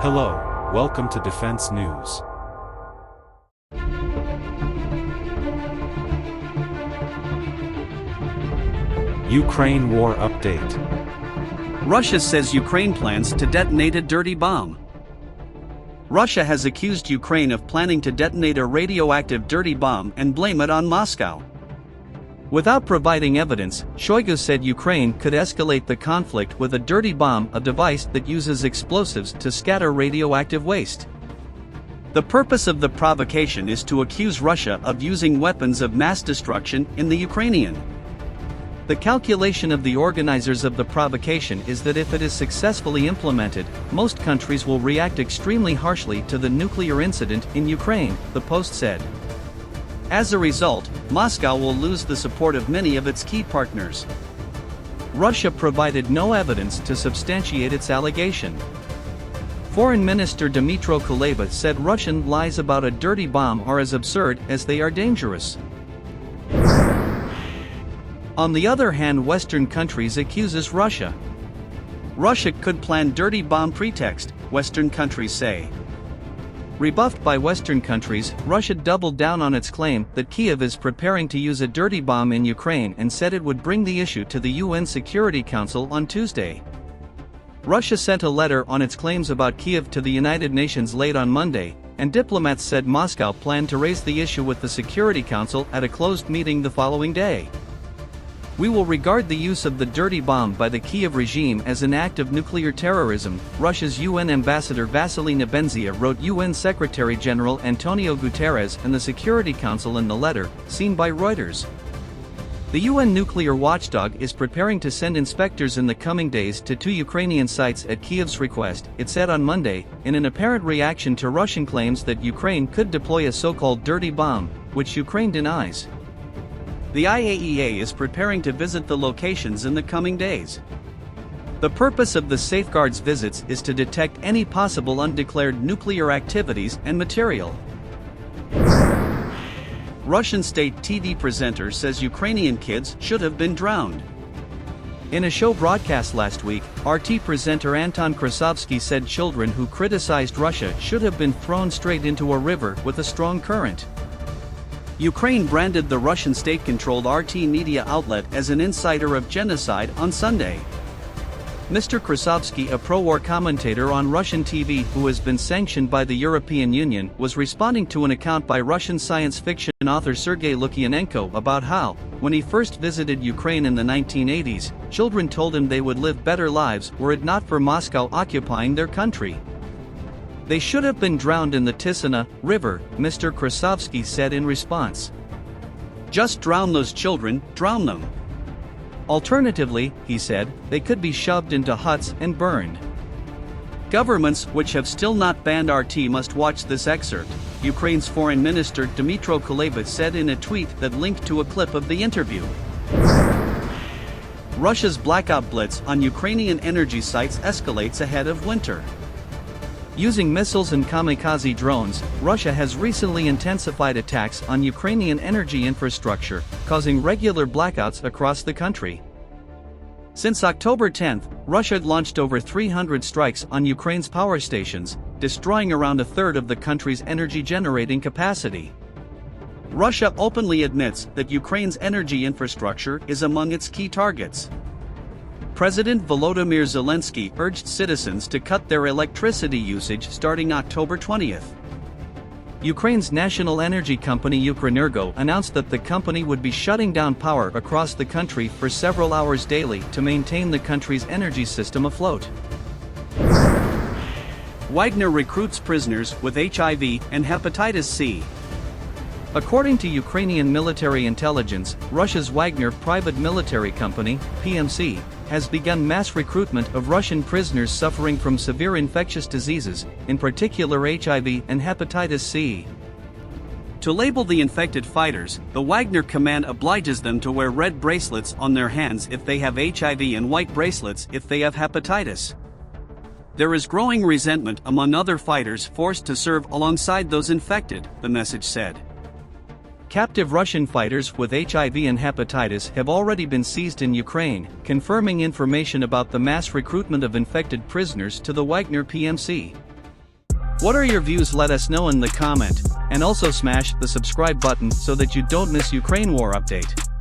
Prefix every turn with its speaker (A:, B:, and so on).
A: Hello, welcome to Defense News. Ukraine war update.
B: Russia says Ukraine plans to detonate a dirty bomb. Russia has accused Ukraine of planning to detonate a radioactive dirty bomb and blame it on Moscow. Without providing evidence, Shoigu said Ukraine could escalate the conflict with a dirty bomb, a device that uses explosives to scatter radioactive waste. The purpose of the provocation is to accuse Russia of using weapons of mass destruction in the Ukrainian. The calculation of the organizers of the provocation is that if it is successfully implemented, most countries will react extremely harshly to the nuclear incident in Ukraine, the Post said. As a result, Moscow will lose the support of many of its key partners. Russia provided no evidence to substantiate its allegation. Foreign Minister Dmytro Kuleba said Russian lies about a dirty bomb are as absurd as they are dangerous. On the other hand, Western countries accuses Russia. Russia could plan dirty bomb pretext, Western countries say. Rebuffed by Western countries, Russia doubled down on its claim that Kyiv is preparing to use a dirty bomb in Ukraine and said it would bring the issue to the UN Security Council on Tuesday. Russia sent a letter on its claims about Kyiv to the United Nations late on Monday, and diplomats said Moscow planned to raise the issue with the Security Council at a closed meeting the following day. We will regard the use of the dirty bomb by the Kyiv regime as an act of nuclear terrorism, Russia's UN ambassador Vasily Nebenzia wrote UN Secretary-General Antonio Guterres and the Security Council in the letter, seen by Reuters. The UN nuclear watchdog is preparing to send inspectors in the coming days to 2 Ukrainian sites at Kyiv's request, it said on Monday, in an apparent reaction to Russian claims that Ukraine could deploy a so-called dirty bomb, which Ukraine denies. The IAEA is preparing to visit the locations in the coming days. The purpose of the safeguards visits is to detect any possible undeclared nuclear activities and material. Russian state TV presenter says Ukrainian kids should have been drowned. In a show broadcast last week, RT presenter Anton Krasovsky said children who criticized Russia should have been thrown straight into a river with a strong current. Ukraine branded the Russian state-controlled RT media outlet as an inciter of genocide on Sunday. Mr. Krasovsky, a pro-war commentator on Russian TV who has been sanctioned by the European Union, was responding to an account by Russian science fiction author Sergei Lukyanenko about how, when he first visited Ukraine in the 1980s, children told him they would live better lives were it not for Moscow occupying their country. They should have been drowned in the Tisana River, Mr. Krasovsky said in response. Just drown those children, drown them. Alternatively, he said, they could be shoved into huts and burned. Governments which have still not banned RT must watch this excerpt, Ukraine's Foreign Minister Dmytro Kuleba said in a tweet that linked to a clip of the interview. Russia's blackout blitz on Ukrainian energy sites escalates ahead of winter. Using missiles and kamikaze drones, Russia has recently intensified attacks on Ukrainian energy infrastructure, causing regular blackouts across the country. Since October 10, Russia launched over 300 strikes on Ukraine's power stations, destroying around a third of the country's energy-generating capacity. Russia openly admits that Ukraine's energy infrastructure is among its key targets. President Volodymyrzelenskyy urged citizens to cut their electricity usage starting October 20. Ukraine's national energy company Ukrenergo announced that the company would be shutting down power across the country for several hours daily to maintain the country's energy system afloat. Wagner recruits prisoners with HIV and hepatitis C. According to Ukrainian military intelligence, Russia's Wagner private military company, PMC, has begun mass recruitment of Russian prisoners suffering from severe infectious diseases, in particular HIV and hepatitis C. To label the infected fighters, the Wagner command obliges them to wear red bracelets on their hands if they have HIV and white bracelets if they have hepatitis. There is growing resentment among other fighters forced to serve alongside those infected, the message said. Captive Russian fighters with HIV and hepatitis have already been seized in Ukraine, confirming information about the mass recruitment of infected prisoners to the Wagner PMC. What are your views? Let us know in the comment, and also smash the subscribe button so that you don't miss Ukraine War Update.